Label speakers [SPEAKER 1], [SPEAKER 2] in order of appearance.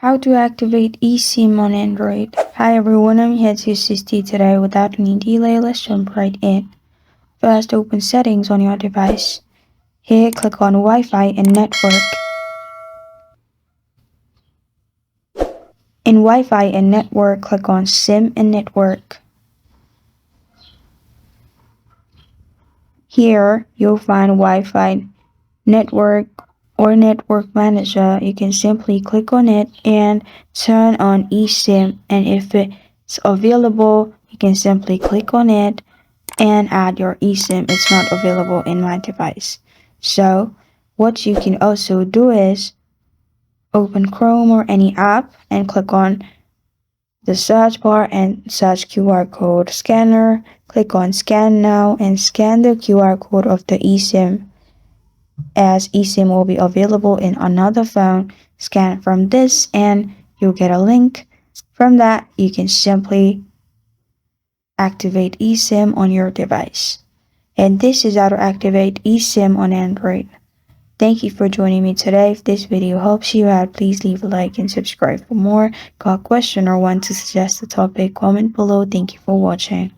[SPEAKER 1] How to activate eSIM on Android. Hi everyone, I'm here to assist you today. Without any delay, let's jump right in. First, open settings on your device. Here, click on Wi-Fi and network. In Wi-Fi and network, click on SIM and network. Here, you'll find Wi-Fi network or network manager. You can simply click on it and turn on eSIM, and if it's available, you can simply click on it and add your eSIM. It's not available in my device. So what you can also do is open Chrome or any app and click on the search bar and search QR code scanner. Click on scan now and scan the QR code of the eSIM, as eSIM will be available in another phone. Scan from this and you'll get a link. From that, you can simply activate eSIM on your device. And this is how to activate eSIM on Android. Thank you for joining me today. If this video helps you out, please leave a like and subscribe for more. Got a question or want to suggest a topic? Comment below. Thank you for watching.